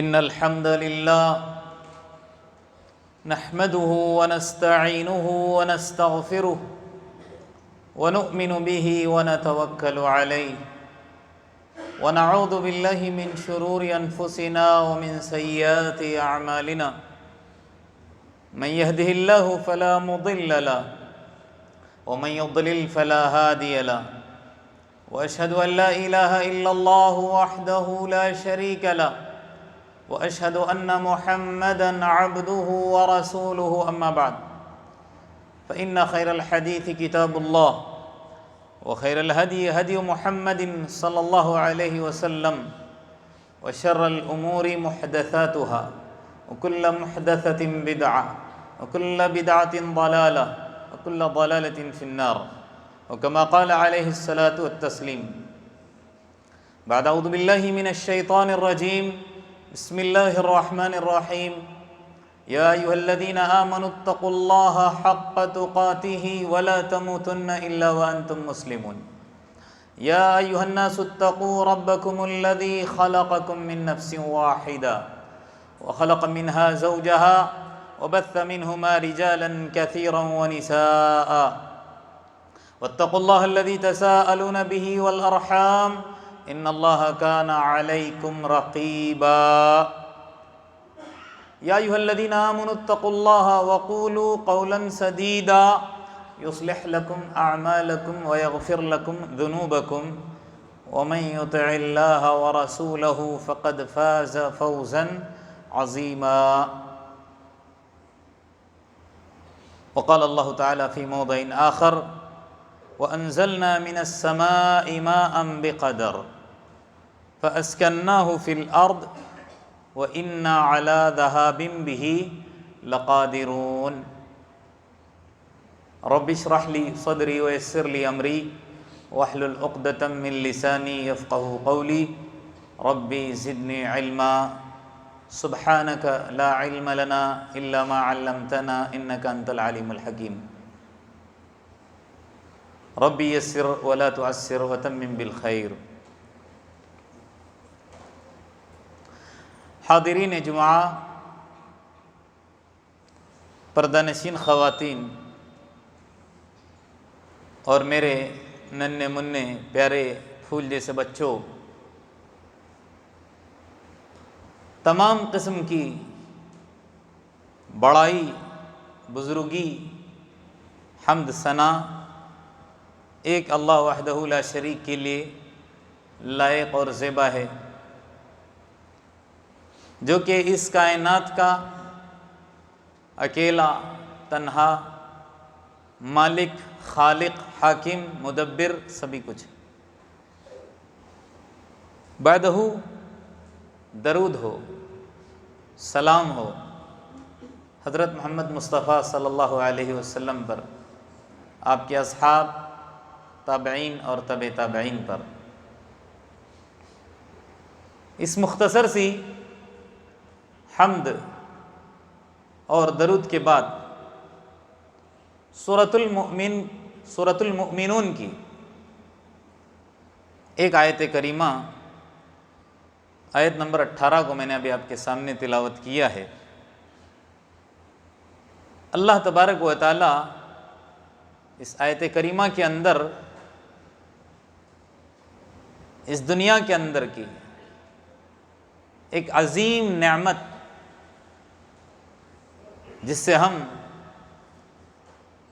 إن الحمد لله نحمده ونستعينه ونستغفره ونؤمن به ونتوكل عليه ونعوذ بالله من شرور أنفسنا ومن سيئات أعمالنا من يهده الله فلا مضل له ومن يضلل فلا هادي له وأشهد أن لا إله إلا الله وحده لا شريك له وأشهد أن محمدًا عبده ورسوله أما بعد فإن خير الحديث كتاب الله وخير الهدي هدي محمد صلى الله عليه وسلم وشر الأمور محدثاتها وكل محدثة بدعة وكل بدعة ضلالة وكل ضلالة في النار وكما قال عليه الصلاة والتسليم بعد أعوذ بالله من الشيطان الرجيم بسم الله الرحمن الرحيم يا أيها الذين آمنوا اتقوا الله حق تقاته ولا تموتن إلا وأنتم مسلمون يا أيها الناس اتقوا ربكم الذي خلقكم من نفس واحدة وخلق منها زوجها وبث منهما رجالا كثيرا ونساء واتقوا الله الذي تساءلون به والأرحام إن الله كان عليكم رقيبا يا أيها الذين آمنوا اتقوا الله وقولوا قولا سديدا يصلح لكم أعمالكم ويغفر لكم ذنوبكم ومن يطع الله ورسوله فقد فاز فوزا عظيما وقال الله تعالى في موضع آخر وأنزلنا من السماء ماء بقدر فأسكناه في الأرض وإنا على ذهاب به لقادرون رب اشرح لي صدري ويسر لي أمري واحلل عقدة من لساني يفقهوا قولي ربي زدني علما سبحانك لا علم لنا إلا ما علمتنا إنك أنت العليم الحكيم ربی یسر ولا تعسر وتمم بالخیر۔ حاضرین جمعہ، پردہ نشین خواتین اور میرے ننھے منھے پیارے پھول جیسے بچوں، تمام قسم کی بڑائی، بزرگی، حمد ثنا ایک اللہ وحدہ لا شریک کے لیے لائق اور زیبا ہے، جو کہ اس کائنات کا اکیلا تنہا مالک، خالق، حاکم، مدبر، سبھی کچھ۔ بعدہ درود ہو، سلام ہو حضرت محمد مصطفیٰ صلی اللہ علیہ وسلم پر، آپ کے اصحاب، تابعین اور تبع تابعین پر۔ اس مختصر سی حمد اور درود کے بعد سورۃ المؤمنون کی ایک آیت کریمہ، آیت نمبر 18 کو میں نے ابھی آپ کے سامنے تلاوت کیا ہے۔ اللہ تبارک و تعالی اس آیت کریمہ کے اندر اس دنیا کے اندر کی ایک عظیم نعمت، جس سے ہم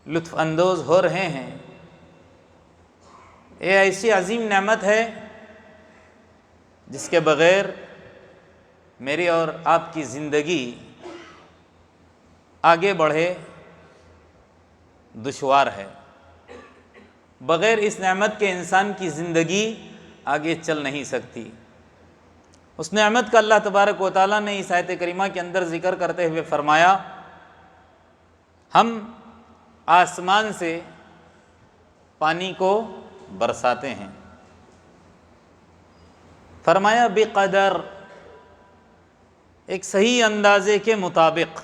لطف اندوز ہو رہے ہیں، یہ ایسی عظیم نعمت ہے جس کے بغیر میری اور آپ کی زندگی آگے بڑھے دشوار ہے۔ بغیر اس نعمت کے انسان کی زندگی آگے چل نہیں سکتی۔ اس نعمت کا اللہ تبارک و تعالیٰ نے اس آیت کریمہ کے اندر ذکر کرتے ہوئے فرمایا، ہم آسمان سے پانی کو برساتے ہیں۔ فرمایا بقدر، ایک صحیح اندازے کے مطابق۔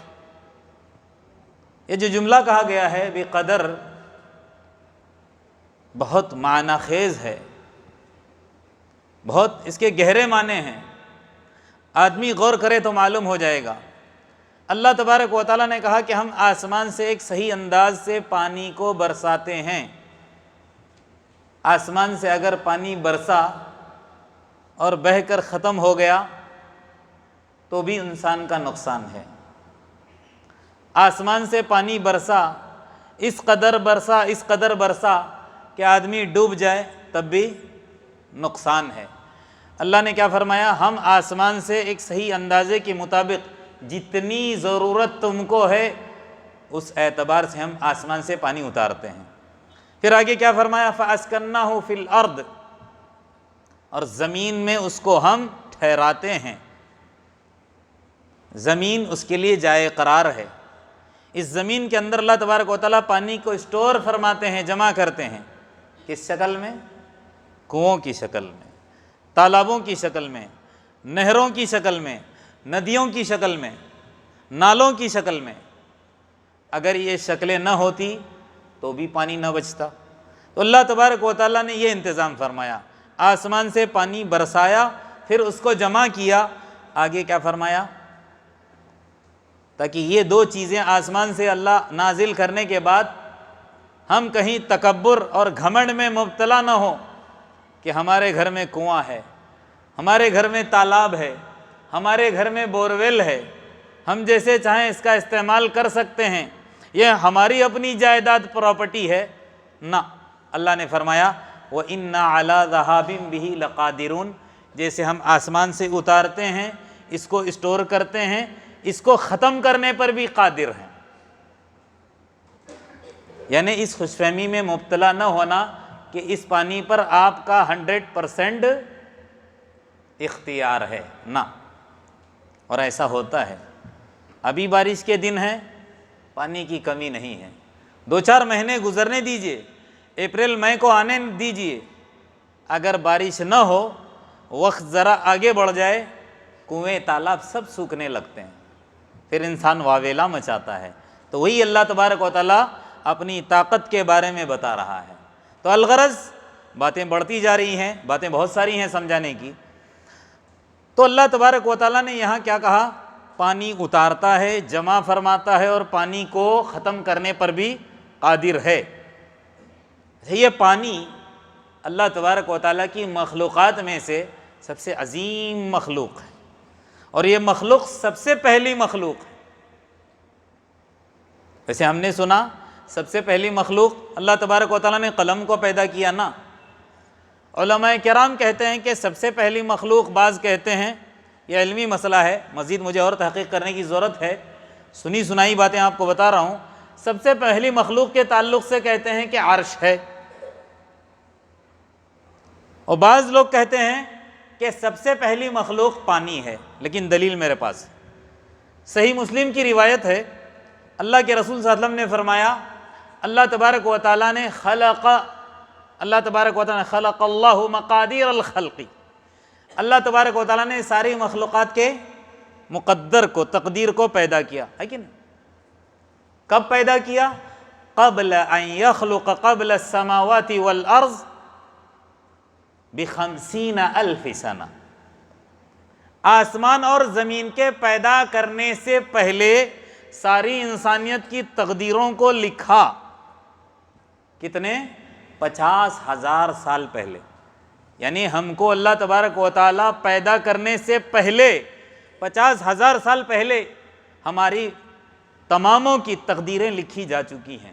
یہ جو جملہ کہا گیا ہے بقدر، بہت معنی خیز ہے، بہت اس کے گہرے معنی ہیں، آدمی غور کرے تو معلوم ہو جائے گا۔ اللہ تبارک و تعالیٰ نے کہا کہ ہم آسمان سے ایک صحیح انداز سے پانی کو برساتے ہیں۔ آسمان سے اگر پانی برسا اور بہہ کر ختم ہو گیا تو بھی انسان کا نقصان ہے۔ آسمان سے پانی برسا، اس قدر برسا کہ آدمی ڈوب جائے تب بھی نقصان ہے۔ اللہ نے کیا فرمایا؟ ہم آسمان سے ایک صحیح اندازے کے مطابق جتنی ضرورت تم کو ہے اس اعتبار سے ہم آسمان سے پانی اتارتے ہیں۔ پھر آگے کیا فرمایا؟ فَأَسْكَنَّاهُ فِي الْأَرْضِ، اور زمین میں اس کو ہم ٹھہراتے ہیں۔ زمین اس کے لیے جائے قرار ہے۔ اس زمین کے اندر اللہ تبارک و تعالیٰ پانی کو اسٹور فرماتے ہیں، جمع کرتے ہیں۔ کس شکل میں؟ کنووں کی شکل میں، تالابوں کی شکل میں، نہروں کی شکل میں، ندیوں کی شکل میں، نالوں کی شکل میں۔ اگر یہ شکلیں نہ ہوتی تو بھی پانی نہ بچتا۔ تو اللہ تبارک و تعالیٰ نے یہ انتظام فرمایا، آسمان سے پانی برسایا، پھر اس کو جمع کیا۔ آگے کیا فرمایا؟ تاکہ یہ دو چیزیں آسمان سے اللہ نازل کرنے کے بعد ہم کہیں تکبر اور گھمنڈ میں مبتلا نہ ہو کہ ہمارے گھر میں کنواں ہے، ہمارے گھر میں تالاب ہے، ہمارے گھر میں بورویل ہے، ہم جیسے چاہیں اس کا استعمال کر سکتے ہیں، یہ ہماری اپنی جائیداد پراپرٹی ہے۔ نہ، اللہ نے فرمایا وَإِنَّا عَلَىٰ ذَهَابٍ بِهِ لَقَادِرُونَ، جیسے ہم آسمان سے اتارتے ہیں، اس کو اسٹور کرتے ہیں، اس کو ختم کرنے پر بھی قادر ہیں۔ یعنی اس خوش فہمی میں مبتلا نہ ہونا کہ اس پانی پر آپ کا 100% اختیار ہے، نہ۔ اور ایسا ہوتا ہے، ابھی بارش کے دن ہیں، پانی کی کمی نہیں ہے، 2-4 مہینے گزرنے دیجئے، اپریل مئی کو آنے دیجئے، اگر بارش نہ ہو، وقت ذرا آگے بڑھ جائے، کنویں تالاب سب سوکھنے لگتے ہیں، پھر انسان واویلا مچاتا ہے۔ تو وہی اللہ تبارک و تعالیٰ اپنی طاقت کے بارے میں بتا رہا ہے۔ تو الغرض باتیں بڑھتی جا رہی ہیں، باتیں بہت ساری ہیں سمجھانے کی۔ تو اللہ تبارک و تعالیٰ نے یہاں کیا کہا؟ پانی اتارتا ہے، جمع فرماتا ہے، اور پانی کو ختم کرنے پر بھی قادر ہے۔ یہ پانی اللہ تبارک و تعالیٰ کی مخلوقات میں سے سب سے عظیم مخلوق ہے، اور یہ مخلوق سب سے پہلی مخلوق ہے۔ ویسے ہم نے سنا سب سے پہلی مخلوق اللہ تبارک و تعالیٰ نے قلم کو پیدا کیا نا۔ علماء کرام کہتے ہیں کہ سب سے پہلی مخلوق، بعض کہتے ہیں، یہ علمی مسئلہ ہے، مزید مجھے اور تحقیق کرنے کی ضرورت ہے، سنی سنائی باتیں آپ کو بتا رہا ہوں۔ سب سے پہلی مخلوق کے تعلق سے کہتے ہیں کہ عرش ہے، اور بعض لوگ کہتے ہیں کہ سب سے پہلی مخلوق پانی ہے، لیکن دلیل میرے پاس صحیح مسلم کی روایت ہے، اللہ کے رسول صلی اللہ علیہ وسلم نے فرمایا، اللہ تبارک و تعالیٰ نے خلق اللہ مقادیر الخلق، اللہ تبارک و تعالیٰ نے ساری مخلوقات کے مقدر کو، تقدیر کو پیدا کیا ہے کہ نہیں؟ کب پیدا کیا؟ قبل ان یخلق قبل السماوات والارض ب50,000 سنہ، آسمان اور زمین کے پیدا کرنے سے پہلے ساری انسانیت کی تقدیروں کو لکھا۔ کتنے؟ 50,000 سال پہلے۔ یعنی ہم کو اللہ تبارک و تعالیٰ پیدا کرنے سے پہلے 50,000 سال پہلے ہماری تماموں کی تقدیریں لکھی جا چکی ہیں۔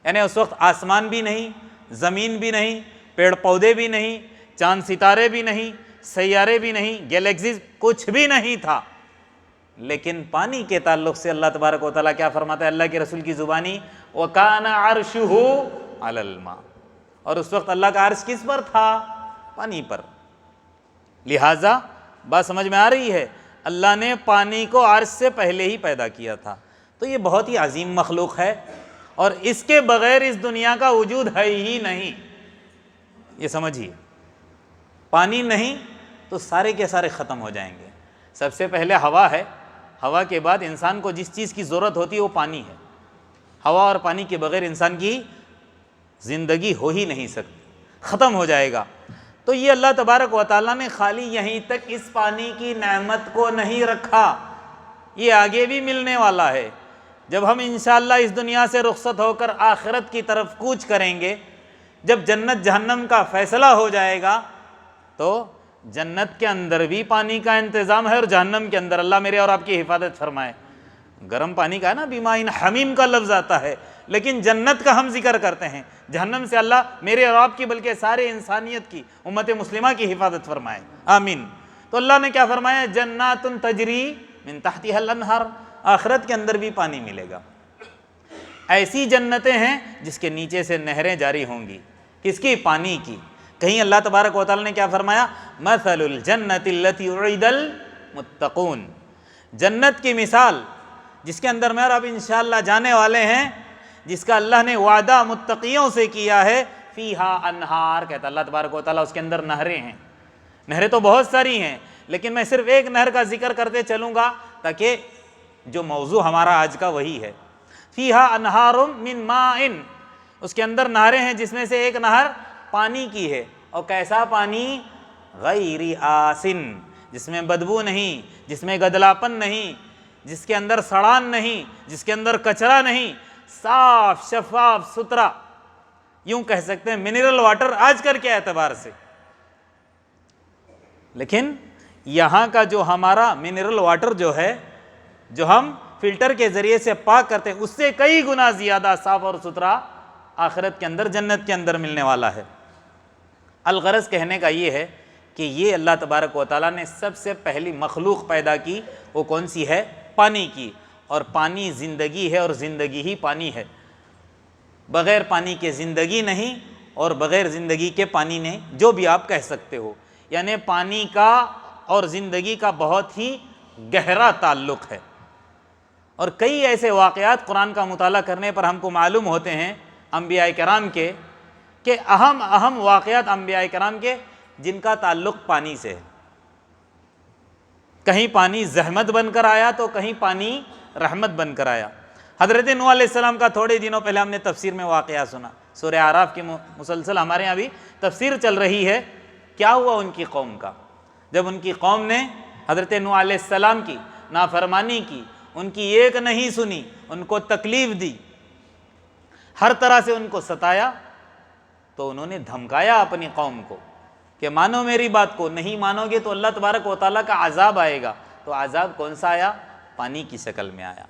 یعنی اس وقت آسمان بھی نہیں، زمین بھی نہیں، پیڑ پودے بھی نہیں، چاند ستارے بھی نہیں، سیارے بھی نہیں، گیلیکسیز کچھ بھی نہیں تھا۔ لیکن پانی کے تعلق سے اللہ تبارک و تعالیٰ کیا فرماتا ہے اللہ کے رسول کی زبانی؟ وَكَانَ عَرْشُهُ عَلَى الْمَاءِ، اور اس وقت اللہ کا عرش کس پر تھا؟ پانی پر۔ لہٰذا بات سمجھ میں آ رہی ہے، اللہ نے پانی کو عرش سے پہلے ہی پیدا کیا تھا۔ تو یہ بہت ہی عظیم مخلوق ہے، اور اس کے بغیر اس دنیا کا وجود ہے ہی نہیں۔ یہ سمجھیے، پانی نہیں تو سارے کے سارے ختم ہو جائیں گے۔ سب سے پہلے ہوا ہے، ہوا کے بعد انسان کو جس چیز کی ضرورت ہوتی ہے وہ پانی ہے۔ ہوا اور پانی کے بغیر انسان کی زندگی ہو ہی نہیں سکتی، ختم ہو جائے گا۔ تو یہ اللہ تبارک و تعالیٰ نے خالی یہیں تک اس پانی کی نعمت کو نہیں رکھا، یہ آگے بھی ملنے والا ہے۔ جب ہم انشاءاللہ اس دنیا سے رخصت ہو کر آخرت کی طرف کوچ کریں گے، جب جنت جہنم کا فیصلہ ہو جائے گا، تو جنت کے اندر بھی پانی کا انتظام ہے، اور جہنم کے اندر اللہ میرے اور آپ کی حفاظت فرمائے۔ گرم پانی کا ہے نا، بیمائن حمیم کا لفظ آتا ہے، لیکن جنت کا ہم ذکر کرتے ہیں۔ جہنم سے اللہ میرے اور آپ کی بلکہ سارے انسانیت کی، امت مسلمہ کی حفاظت فرمائے، آمین۔ تو اللہ نے کیا فرمایا؟ جنات تجری من تحتها الانہار، آخرت کے اندر بھی پانی ملے گا۔ ایسی جنتیں ہیں جس کے نیچے سے نہریں جاری ہوں گی، کس کی؟ پانی کی۔ کہیں اللہ تبارک و تعالیٰ نے کیا فرمایا؟ مثل الجنت التی وعد المتقون، جنت کی مثال جس کے اندر میں اور اب انشاءاللہ جانے والے ہیں، جس کا اللہ نے وعدہ متقیوں سے کیا ہے، فیہا انہار، کہتا اللہ تبارک و تعالیٰ اس کے اندر نہریں ہیں۔ نہریں تو بہت ساری ہیں، لیکن میں صرف ایک نہر کا ذکر کرتے چلوں گا تاکہ جو موضوع ہمارا آج کا وہی ہے۔ فیہا انہار من ماء، اس کے اندر نہریں ہیں جس میں سے ایک نہر پانی کی ہے، اور کیسا پانی؟ غیر آسن، جس میں بدبو نہیں، جس میں گدلاپن نہیں، جس کے اندر سڑان نہیں، جس کے اندر کچرا نہیں، صاف شفاف ستھرا، یوں کہہ سکتے ہیں منرل واٹر آج کل کے اعتبار سے۔ لیکن یہاں کا جو ہمارا منرل واٹر جو ہے، جو ہم فلٹر کے ذریعے سے پاک کرتے ہیں، اس سے کئی گنا زیادہ صاف اور ستھرا آخرت کے اندر، جنت کے اندر ملنے والا ہے۔ الغرض کہنے کا یہ ہے کہ یہ اللہ تبارک و تعالیٰ نے سب سے پہلی مخلوق پیدا کی، وہ کون سی ہے؟ پانی کی، اور پانی زندگی ہے، اور زندگی ہی پانی ہے۔ بغیر پانی کے زندگی نہیں، اور بغیر زندگی کے پانی نہیں، جو بھی آپ کہہ سکتے ہو۔ یعنی پانی کا اور زندگی کا بہت ہی گہرا تعلق ہے، اور کئی ایسے واقعات قرآن کا مطالعہ کرنے پر ہم کو معلوم ہوتے ہیں انبیاء کرام کے، کہ اہم واقعات انبیاء کرام کے جن کا تعلق پانی سے ہے۔ کہیں پانی زحمت بن کر آیا تو کہیں پانی رحمت بن کر آیا۔ حضرت نوح علیہ السلام کا تھوڑے دنوں پہلے ہم نے تفسیر میں واقعہ سنا، سورہ اعراف کی مسلسل ہمارے یہاں بھی تفسیر چل رہی ہے۔ کیا ہوا ان کی قوم کا؟ جب ان کی قوم نے حضرت نوح علیہ السلام کی نافرمانی کی، ان کی ایک نہیں سنی، ان کو تکلیف دی، ہر طرح سے ان کو ستایا، تو انہوں نے دھمکایا اپنی قوم کو کہ مانو میری بات کو، نہیں مانو گے تو اللہ تبارک و تعالیٰ کا عذاب آئے گا۔ تو عذاب کون سا آیا؟ پانی کی شکل میں آیا۔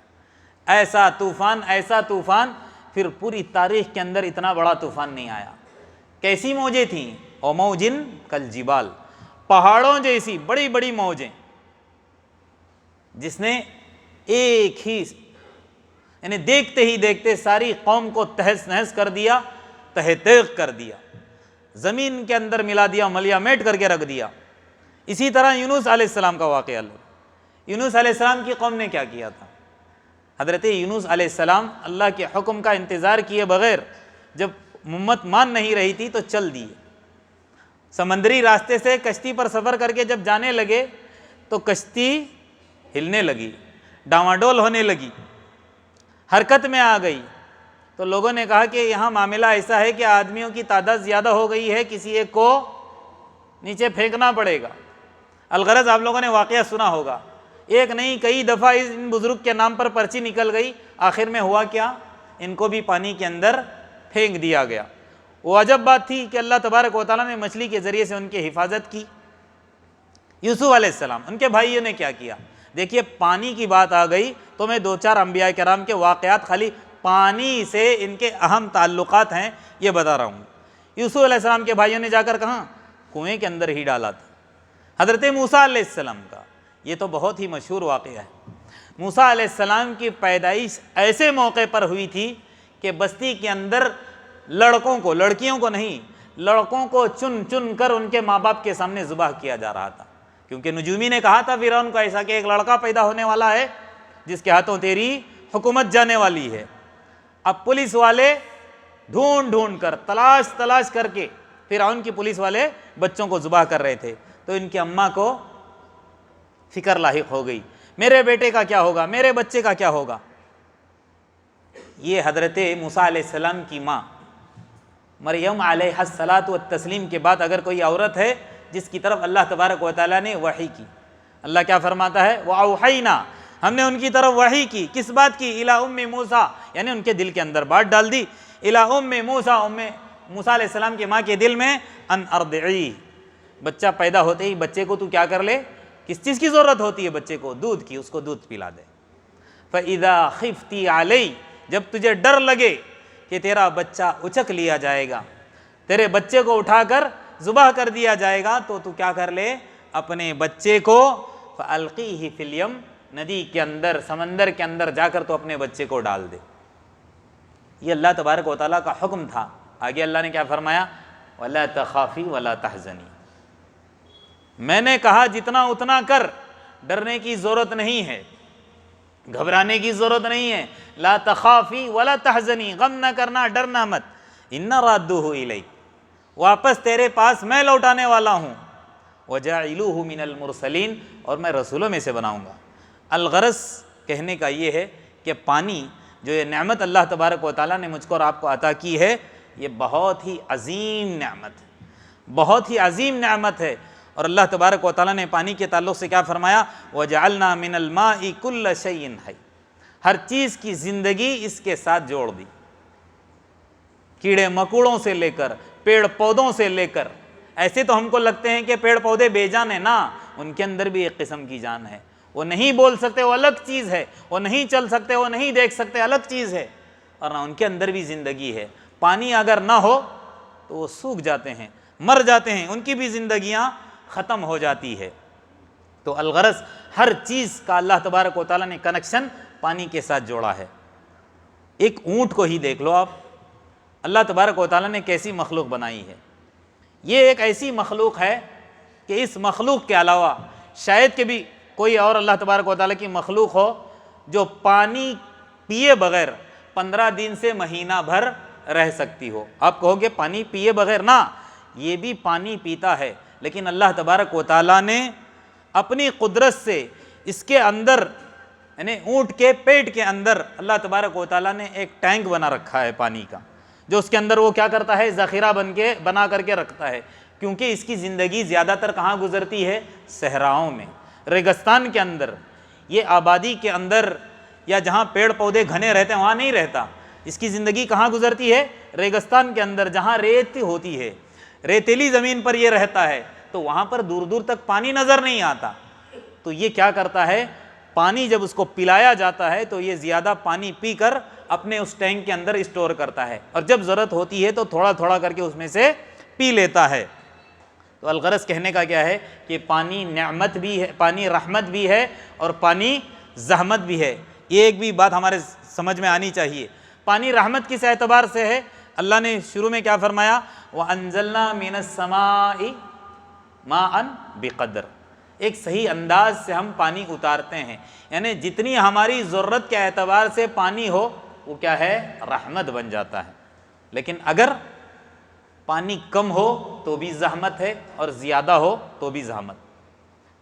ایسا طوفان پھر پوری تاریخ کے اندر اتنا بڑا طوفان نہیں آیا۔ کیسی موجیں تھیں؟ وموجن کالجبال، پہاڑوں جیسی بڑی بڑی موجیں، جس نے ایک ہی یعنی دیکھتے ہی دیکھتے ساری قوم کو تہس نہس کر دیا، تہہ تیغ کر دیا، زمین کے اندر ملا دیا، ملیا میٹ کر کے رکھ دیا۔ اسی طرح یونس علیہ السلام کا واقعہ لو۔ یونس علیہ السلام کی قوم نے کیا کیا تھا؟ حضرت یونس علیہ السلام اللہ کے حکم کا انتظار کیے بغیر جب امت مان نہیں رہی تھی تو چل دیے، سمندری راستے سے کشتی پر سفر کر کے جب جانے لگے تو کشتی ہلنے لگی، ڈاواڈول ہونے لگی، حرکت میں آ گئی۔ تو لوگوں نے کہا کہ یہاں معاملہ ایسا ہے کہ آدمیوں کی تعداد زیادہ ہو گئی ہے، کسی ایک کو نیچے پھینکنا پڑے گا۔ الغرض آپ لوگوں نے واقعہ سنا ہوگا، ایک نہیں کئی دفعہ ان بزرگ کے نام پر پرچی نکل گئی، آخر میں ہوا کیا؟ ان کو بھی پانی کے اندر پھینک دیا گیا۔ وہ عجب بات تھی کہ اللہ تبارک و تعالیٰ نے مچھلی کے ذریعے سے ان کی حفاظت کی۔ یوسف علیہ السلام، ان کے بھائیوں نے کیا کیا؟ دیکھیے پانی کی بات آ گئی تو میں دو چار انبیاء کرام کے واقعات خالی پانی سے ان کے اہم تعلقات ہیں یہ بتا رہا ہوں۔ یوسف علیہ السلام کے بھائیوں نے جا کر کہاں؟ کنویں کے اندر ہی ڈالا تھا۔ حضرت موسیٰ علیہ السلام کا یہ تو بہت ہی مشہور واقعہ ہے۔ موسیٰ علیہ السلام کی پیدائش ایسے موقع پر ہوئی تھی کہ بستی کے اندر لڑکوں کو، لڑکیوں کو نہیں، لڑکوں کو چن چن کر ان کے ماں باپ کے سامنے ذبح کیا جا رہا تھا، کیونکہ نجومی نے کہا تھا فرعون کو ایسا کہ ایک لڑکا پیدا ہونے والا ہے جس کے ہاتھوں تیری حکومت جانے والی ہے۔ اب پولیس والے ڈھونڈ ڈھونڈ کر، تلاش تلاش کر کے فرعون کی پولیس والے بچوں کو ذبح کر رہے تھے، تو ان کی اماں کو فکر لاحق ہو گئی، میرے بیٹے کا کیا ہوگا، میرے بچے کا کیا ہوگا۔ یہ حضرت موسیٰ علیہ السلام کی ماں مریم علیہ الصلاۃ والتسلیم کے بعد اگر کوئی عورت ہے جس کی طرف اللہ تبارک و تعالیٰ نے وحی کی، اللہ کیا فرماتا ہے؟ وَأَوْحَيْنَا، ہم نے ان کی طرف وحی کی، کس بات کی؟ اِلَىٰ أُمِّ موسیٰ، یعنی ان کے دل کے اندر بات ڈال دی، اِلَىٰ أُمِّ موسیٰ، موسیٰ علیہ السلام کے ماں کے دل میں، ان ارضعیہ، بچہ پیدا ہوتے ہی بچے کو تو کیا کر لے؟ کس چیز کی ضرورت ہوتی ہے بچے کو؟ دودھ کی، اس کو دودھ پلا دے۔ فَإِذَا خِفْتِ عَلَيْهِ، جب تجھے ڈر لگے کہ تیرا بچہ اچک لیا جائے گا، تیرے بچے کو اٹھا کر ذبح کر دیا جائے گا، تو تو کیا کر لے؟ اپنے بچے کو فَأَلْقِيهِ فِي الْيَمِّ، ندی کے اندر، سمندر کے اندر جا کر تو اپنے بچے کو ڈال دے۔ یہ اللہ تبارک و تعالیٰ کا حکم تھا۔ آگے اللہ نے کیا فرمایا؟ وَلَا تَخَافِي وَلَا تَحْزَنِي، میں نے کہا جتنا اتنا کر، ڈرنے کی ضرورت نہیں ہے، گھبرانے کی ضرورت نہیں ہے۔ لا تخافی ولا تحزنی، غم نہ کرنا، ڈرنا مت۔ انا رادوہ الیک، واپس تیرے پاس میں لوٹانے والا ہوں۔ وجاعلوہ من المرسلین، اور میں رسولوں میں سے بناؤں گا۔ الغرض کہنے کا یہ ہے کہ پانی جو یہ نعمت اللہ تبارک و تعالیٰ نے مجھ کو اور آپ کو عطا کی ہے، یہ بہت ہی عظیم نعمت ہے، بہت ہی عظیم نعمت ہے۔ اور اللہ تبارک و تعالیٰ نے پانی کے تعلق سے کیا فرمایا؟ وَجَعَلْنَا مِنَ الْمَاءِ كُلَّ شَيْءٍ حَيٍّ، ہر چیز کی زندگی اس کے ساتھ جوڑ دی، کیڑے مکوڑوں سے لے کر، پیڑ پودوں سے لے کر۔ ایسے تو ہم کو لگتے ہیں کہ پیڑ پودے بے جان ہیں، نا، ان کے اندر بھی ایک قسم کی جان ہے۔ وہ نہیں بول سکتے، وہ الگ چیز ہے، وہ نہیں چل سکتے، وہ نہیں دیکھ سکتے، الگ چیز ہے، اور نہ ان کے اندر بھی زندگی ہے۔ پانی اگر نہ ہو تو وہ سوکھ جاتے ہیں، مر جاتے ہیں، ان کی بھی زندگیاں ختم ہو جاتی ہے۔ تو الغرض ہر چیز کا اللہ تبارک و تعالیٰ نے کنیکشن پانی کے ساتھ جوڑا ہے۔ ایک اونٹ کو ہی دیکھ لو آپ، اللہ تبارک و تعالیٰ نے کیسی مخلوق بنائی ہے۔ یہ ایک ایسی مخلوق ہے کہ اس مخلوق کے علاوہ شاید کہ بھی کوئی اور اللہ تبارک و تعالیٰ کی مخلوق ہو جو پانی پیے بغیر 15 دن سے مہینہ بھر رہ سکتی ہو۔ آپ کہو گے پانی پیے بغیر، نہ، یہ بھی پانی پیتا ہے، لیکن اللہ تبارک و تعالیٰ نے اپنی قدرت سے اس کے اندر، یعنی اونٹ کے پیٹ کے اندر اللہ تبارک و تعالیٰ نے ایک ٹینک بنا رکھا ہے پانی کا، جو اس کے اندر وہ کیا کرتا ہے؟ ذخیرہ بنا کر کے رکھتا ہے، کیونکہ اس کی زندگی زیادہ تر کہاں گزرتی ہے؟ صحراؤں میں، ریگستان کے اندر۔ یہ آبادی کے اندر یا جہاں پیڑ پودے گھنے رہتے ہیں وہاں نہیں رہتا۔ اس کی زندگی کہاں گزرتی ہے؟ ریگستان کے اندر، جہاں ریت ہوتی ہے، ریتیلی زمین پر یہ رہتا ہے، تو وہاں پر دور دور تک پانی نظر نہیں آتا۔ تو یہ کیا کرتا ہے؟ پانی جب اس کو پلایا جاتا ہے تو یہ زیادہ پانی پی کر اپنے اس ٹینک کے اندر اسٹور کرتا ہے، اور جب ضرورت ہوتی ہے تو تھوڑا تھوڑا کر کے اس میں سے پی لیتا ہے۔ تو الغرض کہنے کا کیا ہے کہ پانی نعمت بھی ہے، پانی رحمت بھی ہے، اور پانی زحمت بھی ہے۔ یہ ایک بھی بات ہمارے سمجھ میں آنی چاہیے۔ پانی رحمت کس اعتبار سے ہے؟ اللہ نے شروع میں کیا فرمایا؟ وَأَنزَلْنَا مِنَ السَّمَاءِ مَاءً بِقَدْرٍ، ایک صحیح انداز سے ہم پانی اتارتے ہیں، یعنی جتنی ہماری ضرورت کے اعتبار سے پانی ہو وہ کیا ہے؟ رحمت بن جاتا ہے۔ لیکن اگر پانی کم ہو تو بھی زحمت ہے، اور زیادہ ہو تو بھی زحمت۔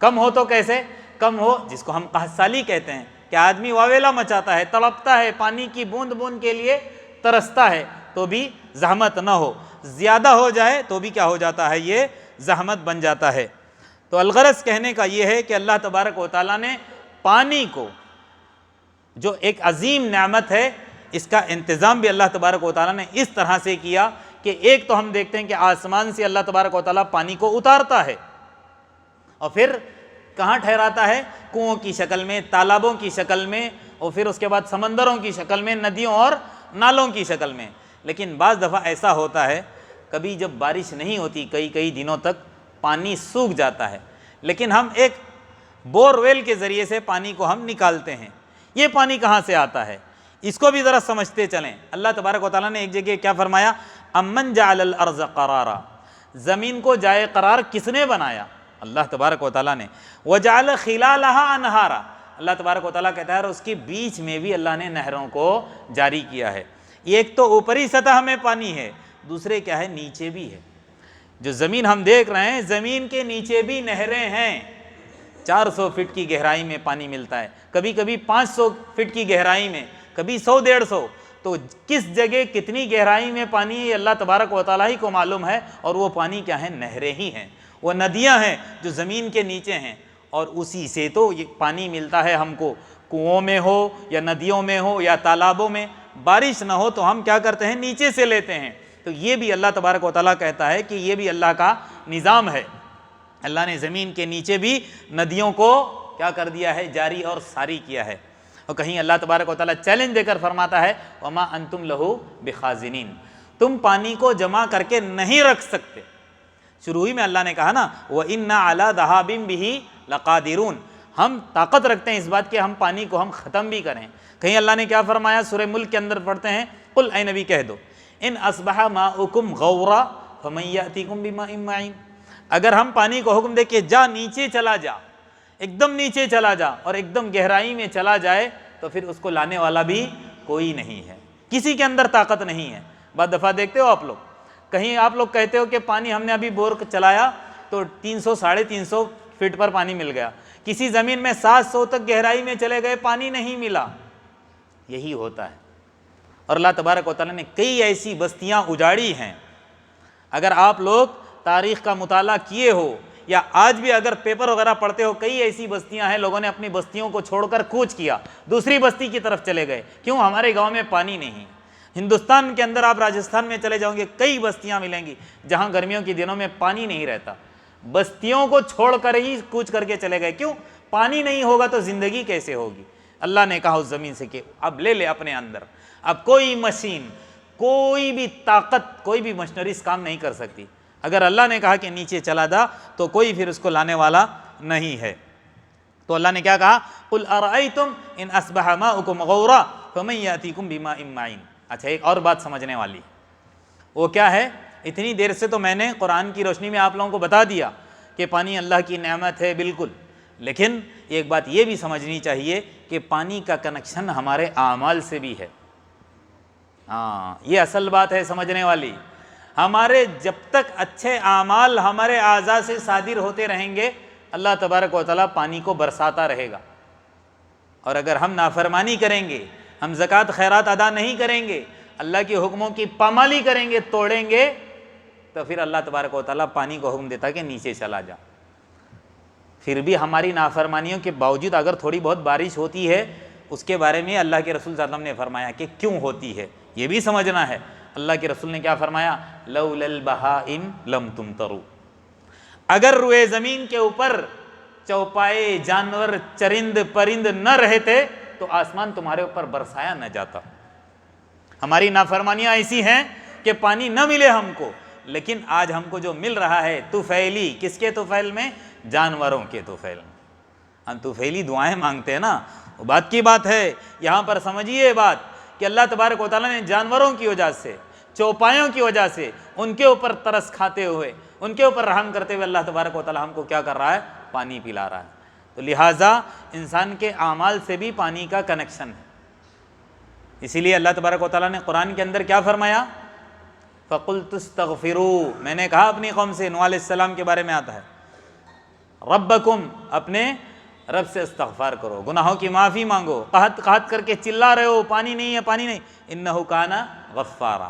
کم ہو تو کیسے؟ کم ہو جس کو ہم قحط سالی کہتے ہیں، کہ آدمی واویلا مچاتا ہے، تڑپتا ہے، پانی کی بوند بوند کے لیے ترستا ہے، تو بھی زحمت نہ ہو۔ زیادہ ہو جائے تو بھی کیا ہو جاتا ہے؟ یہ زحمت بن جاتا ہے۔ تو الغرض کہنے کا یہ ہے کہ اللہ تبارک و تعالیٰ نے پانی کو، جو ایک عظیم نعمت ہے، اس کا انتظام بھی اللہ تبارک و تعالیٰ نے اس طرح سے کیا کہ ایک تو ہم دیکھتے ہیں کہ آسمان سے اللہ تبارک و تعالیٰ پانی کو اتارتا ہے، اور پھر کہاں ٹھہراتا ہے؟ کنوؤں کی شکل میں، تالابوں کی شکل میں، اور پھر اس کے بعد سمندروں کی شکل میں، ندیوں اور نالوں کی شکل میں۔ لیکن بعض دفعہ ایسا ہوتا ہے، کبھی جب بارش نہیں ہوتی کئی دنوں تک پانی سوکھ جاتا ہے، لیکن ہم ایک بور ویل کے ذریعے سے پانی کو ہم نکالتے ہیں۔ یہ پانی کہاں سے آتا ہے؟ اس کو بھی ذرا سمجھتے چلیں۔ اللہ تبارک و تعالیٰ نے ایک جگہ کیا فرمایا؟ امن جعل الارض قرارا، زمین کو جائے قرار کس نے بنایا؟ اللہ تبارک و تعالیٰ نے۔ وجعل خلالها انہارا، اللہ تبارک و تعالیٰ کہتا ہے اور اس کے بیچ میں بھی اللہ نے نہروں کو جاری کیا ہے۔ ایک تو اوپری سطح میں پانی ہے، دوسرے کیا ہے؟ نیچے بھی ہے۔ جو زمین ہم دیکھ رہے ہیں، زمین کے نیچے بھی نہریں ہیں۔ 400 فٹ کی گہرائی میں پانی ملتا ہے، کبھی کبھی 500 فٹ کی گہرائی میں، کبھی 100 150۔ تو کس جگہ کتنی گہرائی میں پانی ہے یہ اللہ تبارک و تعالیٰ ہی کو معلوم ہے، اور وہ پانی کیا ہیں؟ نہریں ہی ہیں، وہ ندیاں ہیں جو زمین کے نیچے ہیں، اور اسی سے تو یہ پانی ملتا ہے ہم کو، کنووں میں ہو یا ندیوں میں ہو یا تالابوں میں، بارش نہ ہو تو ہم کیا کرتے ہیں؟ نیچے سے لیتے ہیں۔ تو یہ بھی اللہ تبارک و تعالیٰ کہتا ہے کہ یہ بھی اللہ کا نظام ہے، اللہ نے زمین کے نیچے بھی ندیوں کو کیا کر دیا ہے؟ جاری اور ساری کیا ہے۔ اور کہیں اللہ تبارک و تعالیٰ چیلنج دے کر فرماتا ہے وَمَا أَنْتُمْ لَهُ بِخَازِنِينَ، تم پانی کو جمع کر کے نہیں رکھ سکتے۔ شروع ہی میں اللہ نے کہا نا وَإِنَّا عَلَىٰ ذَهَابٍ بِهِ لَقَادِرُونَ، ہم طاقت رکھتے ہیں اس بات کہ ہم پانی کو ہم ختم بھی کریں۔ کہیں اللہ نے کیا فرمایا؟ سورہ ملک کے اندر پڑھتے ہیں قل اے نبی کہہ دو ان اصبح ماؤکم غورا فمن یأتیکم بماء معین، اگر ہم پانی کو حکم دے کہ جا نیچے چلا جا، ایک دم نیچے چلا جا اور ایک دم گہرائی میں چلا جائے، تو پھر اس کو لانے والا بھی کوئی نہیں ہے، کسی کے اندر طاقت نہیں ہے۔ بعض دفعہ دیکھتے ہو آپ لوگ، کہیں آپ لوگ کہتے ہو کہ پانی ہم نے ابھی بور چلایا تو 300 350 فٹ پر پانی مل گیا، کسی زمین میں 700 تک گہرائی میں چلے گئے پانی نہیں ملا۔ یہی ہوتا ہے، اور اللہ تبارک و تعالیٰ نے کئی ایسی بستیاں اجاڑی ہیں۔ اگر آپ لوگ تاریخ کا مطالعہ کیے ہو یا آج بھی اگر پیپر وغیرہ پڑھتے ہو، کئی ایسی بستیاں ہیں لوگوں نے اپنی بستیوں کو چھوڑ کر کوچ کیا، دوسری بستی کی طرف چلے گئے، کیوں؟ ہمارے گاؤں میں پانی نہیں۔ ہندوستان کے اندر آپ راجستھان میں چلے جاؤں گے، کئی بستیاں ملیں گی جہاں گرمیوں کے دنوں میں پانی نہیں رہتا، بستیوں کو چھوڑ کر ہی کوچ کر کے چلے گئے، کیوں؟ پانی نہیں ہوگا تو زندگی کیسے ہوگی؟ اللہ نے کہا اس زمین سے کہ اب لے لے اپنے اندر، اب کوئی مشین، کوئی بھی طاقت، کوئی بھی مشنری اس کام نہیں کر سکتی۔ اگر اللہ نے کہا کہ نیچے چلا دا تو کوئی پھر اس کو لانے والا نہیں ہے۔ تو اللہ نے کیا کہا؟ قل ارأیتم ان اصبح ماؤکم غورا فمن یأتیکم بماء معین۔ اچھا ایک اور بات سمجھنے والی، وہ کیا ہے؟ اتنی دیر سے تو میں نے قرآن کی روشنی میں آپ لوگوں کو بتا دیا کہ پانی اللہ کی نعمت ہے، بالکل، لیکن ایک بات یہ بھی سمجھنی چاہیے کہ پانی کا کنیکشن ہمارے اعمال سے بھی ہے۔ ہاں یہ اصل بات ہے سمجھنے والی، ہمارے جب تک اچھے اعمال ہمارے اعضاء سے صادر ہوتے رہیں گے اللہ تبارک و تعالیٰ پانی کو برساتا رہے گا، اور اگر ہم نافرمانی کریں گے، ہم زکوٰۃ خیرات ادا نہیں کریں گے، اللہ کے حکموں کی پامالی کریں گے، توڑیں گے، تو پھر اللہ تبارک و تعالیٰ پانی کو حکم دیتا کہ نیچے چلا جا۔ پھر بھی ہماری نافرمانیوں کے باوجود اگر تھوڑی بہت بارش ہوتی ہے، اس کے بارے میں اللہ کے رسول صلی اللہ علیہ وسلم نے فرمایا کہ کیوں ہوتی ہے، یہ بھی سمجھنا ہے۔ اللہ کے رسول نے کیا فرمایا؟ لولا البہائم لم تمطروا، اگر روئے زمین کے اوپر چوپائے جانور چرند پرند نہ رہتے تو آسمان تمہارے اوپر برسایا نہ جاتا۔ ہماری نافرمانیاں ایسی ہیں کہ پانی نہ ملے ہم کو، لیکن آج ہم کو جو مل رہا ہے طفیلی، کس کے طفیل میں؟ جانوروں کے طفیل میں۔ ہم طفیلی دعائیں مانگتے ہیں نا، وہ بات کی بات ہے۔ یہاں پر سمجھیے بات کہ اللہ تبارک و تعالیٰ نے جانوروں کی وجہ سے، چوپایوں کی وجہ سے، ان کے اوپر ترس کھاتے ہوئے، ان کے اوپر رحم کرتے ہوئے اللہ تبارک و تعالیٰ ہم کو کیا کر رہا ہے؟ پانی پلا رہا ہے۔ تو لہٰذا انسان کے اعمال سے بھی پانی کا کنیکشن ہے۔ اسی لیے اللہ تبارک و تعالیٰ نے قرآن کے اندر کیا فرمایا؟ فَقُلْتُ اسْتَغْفِرُوا، میں نے کہا اپنی قوم سے، نوح علیہ السلام کے بارے میں آتا ہے، ربکم، اپنے رب سے استغفار کرو، گناہوں کی معافی مانگو، قحط قحط کر کے چلا رہے ہو پانی نہیں ہے پانی نہیں، انہ کان غفارا،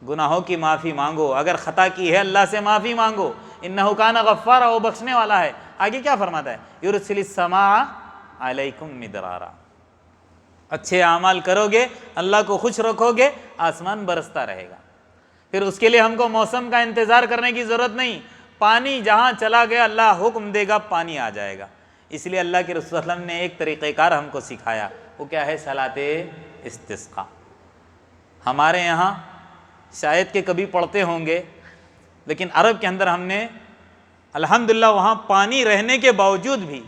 گناہوں کی معافی مانگو، اگر خطا کی ہے اللہ سے معافی مانگو، انہ کان غفارا، وہ بخشنے والا ہے۔ آگے کیا فرماتا ہے؟ یرسل السماء علیکم مدرارا، اچھے اعمال کرو گے، اللہ کو خوش رکھو گے، آسمان برستا رہے گا۔ پھر اس کے لیے ہم کو موسم کا انتظار کرنے کی ضرورت نہیں، پانی جہاں چلا گیا اللہ حکم دے گا پانی آ جائے گا۔ اس لیے اللہ کے رسول صلی اللہ علیہ وسلم نے ایک طریقہ کار ہم کو سکھایا، وہ کیا ہے؟ صلاۃ استسقاء۔ ہمارے یہاں شاید کہ کبھی پڑھتے ہوں گے، لیکن عرب کے اندر ہم نے الحمدللہ وہاں پانی رہنے کے باوجود بھی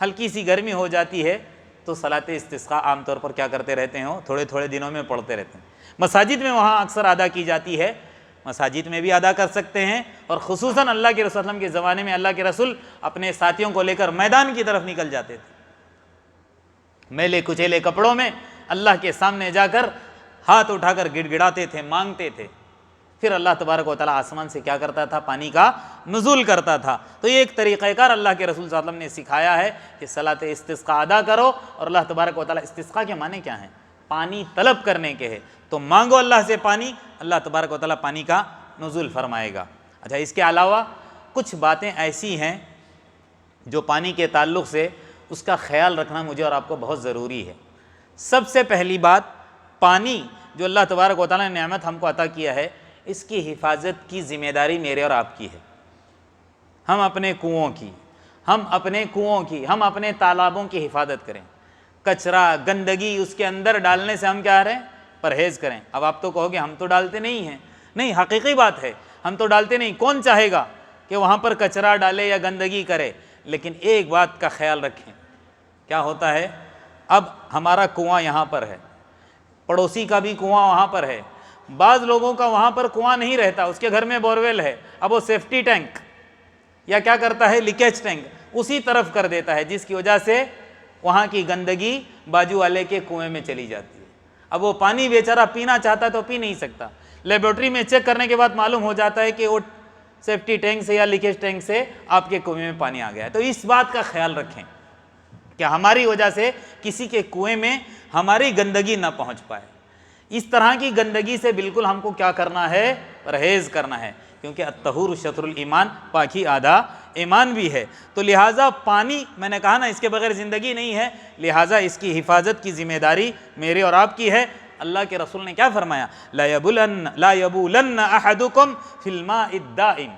ہلکی سی گرمی ہو جاتی ہے تو صلاۃ استسقاء عام طور پر کیا کرتے رہتے ہیں؟ تھوڑے تھوڑے دنوں میں پڑھتے رہتے ہیں۔ مساجد میں وہاں اکثر ادا کی جاتی ہے، مساجد میں بھی ادا کر سکتے ہیں، اور خصوصاً اللہ کے رسول صلی اللہ علیہ وسلم کے زمانے میں اللہ کے رسول اپنے ساتھیوں کو لے کر میدان کی طرف نکل جاتے تھے، میلے کچیلے کپڑوں میں اللہ کے سامنے جا کر ہاتھ اٹھا کر گڑ گڑاتے تھے، مانگتے تھے، پھر اللہ تبارک و تعالیٰ آسمان سے کیا کرتا تھا؟ پانی کا نزول کرتا تھا۔ تو یہ ایک طریقہ کار اللہ کے رسول صلی اللہ علیہ وسلم نے سکھایا ہے کہ صلاۃ استسقاء ادا کرو، اور اللہ تبارک و تعالیٰ، استسقاء کے معنی کیا ہیں؟ پانی طلب کرنے کے ہے تو مانگو اللہ سے پانی، اللہ تبارک و تعالیٰ پانی کا نزول فرمائے گا۔ اچھا، اس کے علاوہ کچھ باتیں ایسی ہیں جو پانی کے تعلق سے اس کا خیال رکھنا مجھے اور آپ کو بہت ضروری ہے۔ سب سے پہلی بات، پانی جو اللہ تبارک و تعالیٰ نے نعمت ہم کو عطا کیا ہے، اس کی حفاظت کی ذمہ داری میرے اور آپ کی ہے۔ ہم اپنے کنوؤں کی، ہم اپنے تالابوں کی حفاظت کریں۔ کچرا، گندگی اس کے اندر ڈالنے سے ہم کیا رہے ہیں؟ پرہیز کریں۔ اب آپ تو کہو گے ہم تو ڈالتے نہیں ہیں، نہیں، حقیقی بات ہے، ہم تو ڈالتے نہیں۔ کون چاہے گا کہ وہاں پر کچرا ڈالے یا گندگی کرے؟ لیکن ایک بات کا خیال رکھیں، کیا ہوتا ہے، اب ہمارا کنواں یہاں پر ہے، پڑوسی کا بھی کنواں وہاں پر ہے، بعض لوگوں کا وہاں پر کنواں نہیں رہتا، اس کے گھر میں بورویل ہے، اب وہ سیفٹی ٹینک یا کیا کرتا ہے، لیکیج ٹینک اسی طرف کر دیتا ہے، جس کی وجہ سے وہاں کی گندگی باجو والے کے کنویں میں چلی جاتی ہے۔ اب وہ پانی بیچارہ پینا چاہتا ہے تو پی نہیں سکتا، لیبارٹری میں چیک کرنے کے بعد معلوم ہو جاتا ہے کہ وہ سیفٹی ٹینک سے یا لیکیج ٹینک سے آپ کے کنویں میں پانی آ گیا ہے۔ تو اس بات کا خیال رکھیں کہ ہماری وجہ سے کسی کے کنویں میں ہماری گندگی نہ پہنچ پائے۔ اس طرح کی گندگی سے بالکل ہم کو کیا کرنا ہے؟ پرہیز کرنا ہے، کیونکہ الطہور شطر الایمان، پاکی آدھا ایمان بھی ہے۔ تو لہٰذا پانی، میں نے کہا نا، اس کے بغیر زندگی نہیں ہے، لہٰذا اس کی حفاظت کی ذمہ داری میرے اور آپ کی ہے۔ اللہ کے رسول نے کیا فرمایا؟ لا یبولن احدکم فی الماء الدائم،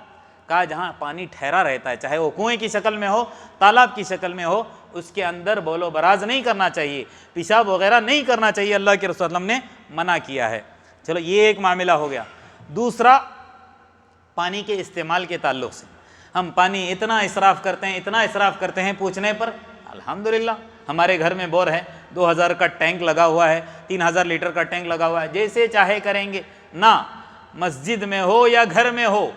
کہا جہاں پانی ٹھہرا رہتا ہے، چاہے وہ کنویں کی شکل میں ہو، تالاب کی شکل میں ہو، اس کے اندر بول و براز نہیں کرنا چاہیے، پیشاب وغیرہ نہیں کرنا چاہیے، اللہ کے رسول صلی اللہ علیہ وسلم نے منع کیا ہے۔ چلو، یہ ایک معاملہ ہو گیا۔ دوسرا، پانی کے استعمال کے تعلق سے ہم پانی اتنا اسراف کرتے ہیں پوچھنے پر الحمدللہ ہمارے گھر میں بور ہے، 2000 کا ٹینک لگا ہوا ہے، 3000 لیٹر کا ٹینک لگا ہوا ہے، جیسے چاہے کریں گے نہ۔ مسجد میں ہو یا گھر میں ہو،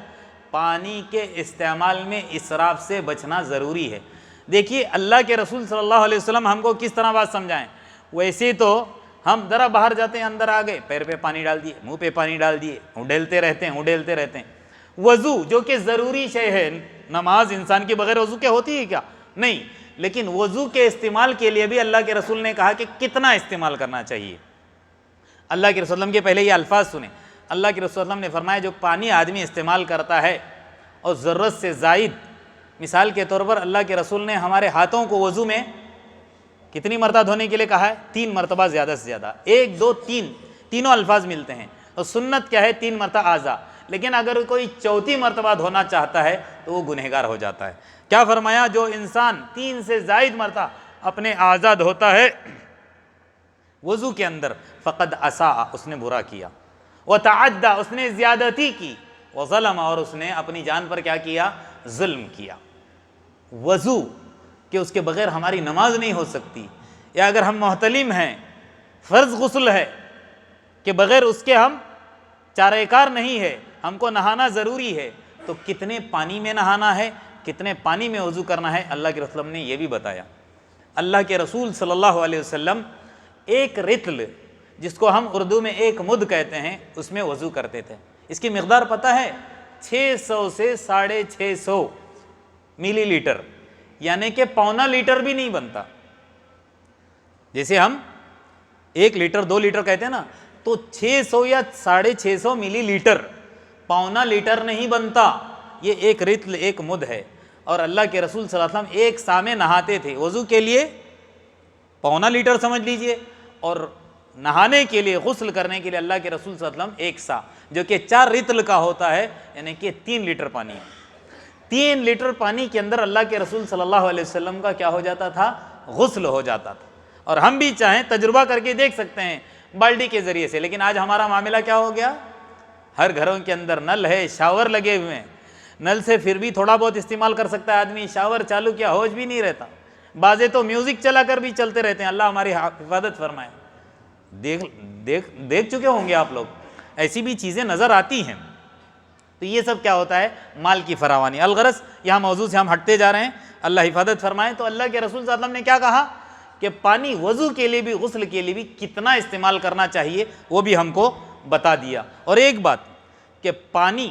پانی کے استعمال میں اسراف سے بچنا ضروری ہے۔ دیکھیے اللہ کے رسول صلی اللہ علیہ وسلم ہم کو کس طرح بات سمجھائیں۔ ویسے تو ہم ذرا باہر جاتے ہیں، اندر آ گئے، پیر پہ پانی ڈال دیے، منہ پہ پانی ڈال دیے، اڈیلتے رہتے ہیں۔ وضو جو کہ ضروری شے ہے، نماز انسان کے بغیر وضو کے ہوتی ہے کیا؟ نہیں، لیکن وضو کے استعمال کے لیے بھی اللہ کے رسول نے کہا کہ کتنا استعمال کرنا چاہیے۔ اللہ کے رسول کے پہلے یہ الفاظ سنیں، اللہ کے رسول نے فرمایا جو پانی آدمی استعمال کرتا ہے اور ضرورت سے زائد، مثال کے طور پر اللہ کے رسول نے ہمارے ہاتھوں کو وضو میں کتنی مرتبہ دھونے کے لیے کہا ہے؟ 3 مرتبہ زیادہ سے زیادہ، 1 2 3، تینوں الفاظ ملتے ہیں، اور سنت کیا ہے؟ 3 مرتبہ اعضاء۔ لیکن اگر کوئی 4تھی مرتبہ دھونا چاہتا ہے تو وہ گنہگار ہو جاتا ہے۔ کیا فرمایا؟ جو انسان 3 سے زائد مرتبہ اپنے اعضاء دھوتا ہے وضو کے اندر، فقد اساء، اس نے برا کیا، وتعدى، اس نے زیادتی کی، وظلم، اور اس نے اپنی جان پر کیا کیا؟ ظلم کیا۔ وضو کہ اس کے بغیر ہماری نماز نہیں ہو سکتی، یا اگر ہم محتلم ہیں، فرض غسل ہے کہ بغیر اس کے ہم چارہ کار نہیں ہے، ہم کو نہانا ضروری ہے، تو کتنے پانی میں نہانا ہے، کتنے پانی میں وضو کرنا ہے، اللہ کے رسول نے یہ بھی بتایا۔ اللہ کے رسول صلی اللہ علیہ وسلم ایک رتل، جس کو ہم اردو میں 1 مد کہتے ہیں، اس میں وضو کرتے تھے۔ اس کی مقدار پتہ ہے؟ 600 سے 650 ملی لیٹر، یعنی کہ پونا لیٹر بھی نہیں بنتا۔ جیسے ہم 1 لیٹر 2 لیٹر کہتے ہیں نا، تو 600 یا 650 ملی لیٹر، پونا لیٹر نہیں بنتا۔ یہ ایک رتل، 1 مد ہے، اور اللہ کے رسول صلی اللہ علیہ وسلم 1 سا میں نہاتے تھے۔ وضو کے لیے پونا لیٹر سمجھ لیجئے، اور نہانے کے لیے، غسل کرنے کے لیے اللہ کے رسول صلی اللہ علیہ وسلم 1 سا، جو کہ 4 رتل کا ہوتا ہے، یعنی کہ 3 لیٹر پانی۔ 3 لیٹر پانی کے اندر اللہ کے رسول صلی اللہ علیہ وسلم کا کیا ہو جاتا تھا؟ غسل ہو جاتا تھا۔ اور ہم بھی چاہیں تجربہ کر کے دیکھ سکتے ہیں بالٹی کے ذریعے سے، لیکن آج ہمارا معاملہ کیا ہو گیا؟ ہر گھروں کے اندر نل ہے، شاور لگے ہوئے ہیں، نل سے پھر بھی تھوڑا بہت استعمال کر سکتا ہے آدمی، شاور چالو کیا ہوش بھی نہیں رہتا، بعضے تو میوزک چلا کر بھی چلتے رہتے ہیں۔ اللہ ہماری حفاظت فرمائے۔ دیکھ چکے ہوں گے آپ لوگ، ایسی بھی چیزیں نظر آتی ہیں۔ تو یہ سب کیا ہوتا ہے؟ مال کی فراوانی۔ الغرض یہاں موضوع سے ہم ہٹتے جا رہے ہیں، اللہ حفاظت فرمائے۔ تو اللہ کے رسول صلی اللہ علیہ وسلم نے کیا کہا کہ پانی وضو کے لیے بھی، غسل کے لیے بھی کتنا استعمال کرنا چاہیے، وہ بھی ہم کو بتا دیا۔ اور ایک بات کہ پانی،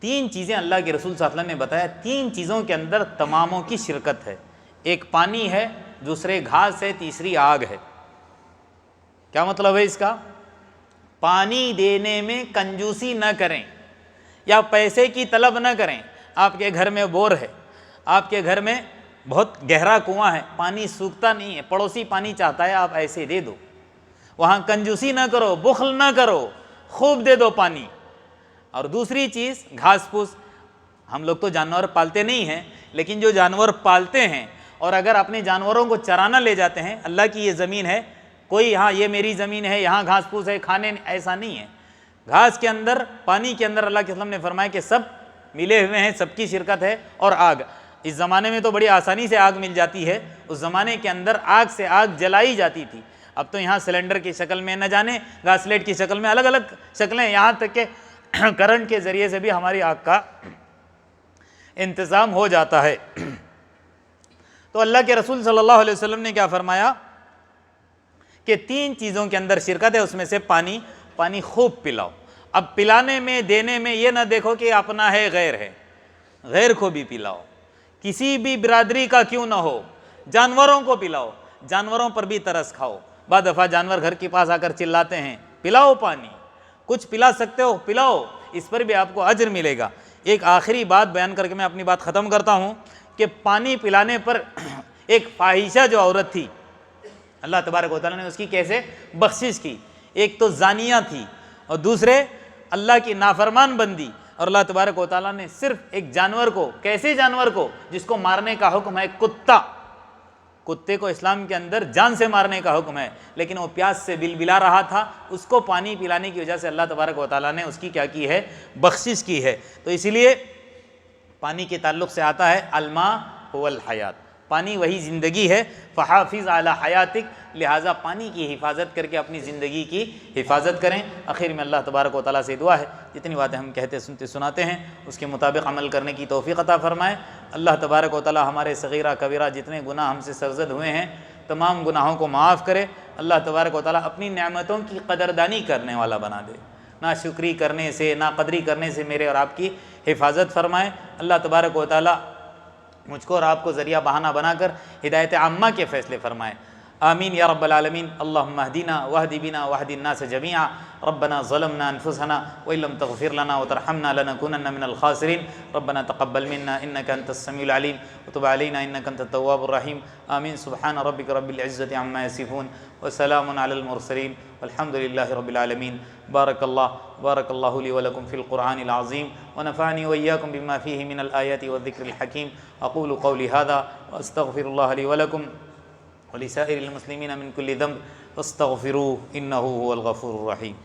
3 چیزیں اللہ کے رسول صلی اللہ علیہ وسلم نے بتایا، 3 چیزوں کے اندر تماموں کی شرکت ہے۔ ایک پانی ہے، دوسرے گھاس ہے، تیسری آگ ہے۔ کیا مطلب ہے اس کا؟ پانی دینے میں کنجوسی نہ کریں یا پیسے کی طلب نہ کریں. آپ کے گھر میں بور ہے، آپ کے گھر میں بہت گہرا کنواں ہے، پانی سوکھتا نہیں ہے، پڑوسی پانی چاہتا ہے، آپ ایسے دے دو. وہاں کنجوسی نہ کرو، بخل نہ کرو، خوب دے دو پانی. اور دوسری چیز گھاس پھوس. ہم لوگ تو جانور پالتے نہیں ہیں، لیکن جو جانور پالتے ہیں اور اگر اپنے جانوروں کو چرانا لے جاتے ہیں، اللہ کی یہ زمین ہے، کوئی یہاں یہ میری زمین ہے یہاں گھاس پھوس ہے کھانے، ایسا نہیں ہے. گھاس کے اندر، پانی کے اندر اللہ کے وسلم نے فرمایا کہ سب ملے ہوئے ہیں، سب کی شرکت ہے. اور آگ، اس زمانے میں تو بڑی آسانی سے آگ مل جاتی ہے، اس زمانے کے اندر آگ سے آگ جلائی جاتی تھی. اب تو یہاں سلنڈر کی شکل میں، نہ جانے گیس لائٹ کی شکل میں، الگ الگ شکلیں، یہاں تک کہ کرنٹ کے ذریعے سے بھی ہماری آگ کا انتظام ہو جاتا ہے. تو اللہ کے رسول صلی اللہ علیہ وسلم نے کیا فرمایا کہ 3 چیزوں کے اندر شرکت ہے، اس میں سے پانی. پانی خوب پلاؤ. اب پلانے میں، دینے میں یہ نہ دیکھو کہ اپنا ہے غیر ہے، غیر کو بھی پلاؤ. کسی بھی برادری کا کیوں نہ ہو، جانوروں کو پلاؤ، جانوروں پر بھی ترس کھاؤ. بعض دفعہ جانور گھر کے پاس آ کر چلاتے ہیں، پلاؤ پانی. کچھ پلا سکتے ہو پلاؤ، اس پر بھی آپ کو اجر ملے گا. ایک آخری بات بیان کر کے میں اپنی بات ختم کرتا ہوں کہ پانی پلانے پر ایک فاحشہ جو عورت تھی، اللہ تبارک و تعالیٰ نے اس کی کیسے بخشش کی. ایک تو زانیہ تھی اور دوسرے اللہ کی نافرمان بندی. اور اللہ تبارک و تعالیٰ نے صرف ایک جانور کو، کیسے جانور کو جس کو مارنے کا حکم ہے، کتا. کتے کو اسلام کے اندر جان سے مارنے کا حکم ہے، لیکن وہ پیاس سے بلبلا رہا تھا، اس کو پانی پلانے کی وجہ سے اللہ تبارک و تعالیٰ نے اس کی کیا کی ہے؟ بخشش کی ہے. تو اسی لیے پانی کے تعلق سے آتا ہے الماء هو الحیات، پانی وہی زندگی ہے. فحافظ علی حیاتک، لہٰذا پانی کی حفاظت کر کے اپنی زندگی کی حفاظت کریں. آخر میں اللہ تبارک و تعالیٰ سے دعا ہے جتنی باتیں ہم کہتے سنتے سناتے ہیں اس کے مطابق عمل کرنے کی توفیق عطا فرمائے. اللہ تبارک و تعالیٰ ہمارے صغیرہ کبیرہ جتنے گناہ ہم سے سرزد ہوئے ہیں تمام گناہوں کو معاف کرے. اللہ تبارک و تعالیٰ اپنی نعمتوں کی قدردانی کرنے والا بنا دے. نا شکری کرنے سے، نا قدری کرنے سے میرے اور آپ کی حفاظت فرمائے. اللہ تبارک و تعالیٰ مجھ کو اور آپ کو ذریعہ بہانہ بنا کر ہدایت عامہ کے فیصلے فرمائے. آمین یا رب العالمین. اللہم اہدنا واہد بنا واہد الناس جميعا. ربنا ظلمنا انفسنا وان لم تغفر لنا وترحمنا لنكونن من الخاسرین. ربنا تقبل منا انك انت السمیع العلیم وتب علينا انك انت التواب الرحیم. آمین. سبحان ربک رب العزة عما یصفون وسلام علی المرسلین والحمد للہ رب العالمین. بارک اللہ لی ولکم فی القرآن العظیم ونفعنی وإیاکم بما فیہ من الآیات والذکر الحکیم. اقول قولی ھذا واستغفر اللہ لی ولکم ولسائر المسلمین من کل ذنب فاستغفروه انه هو الغفور الرحیم.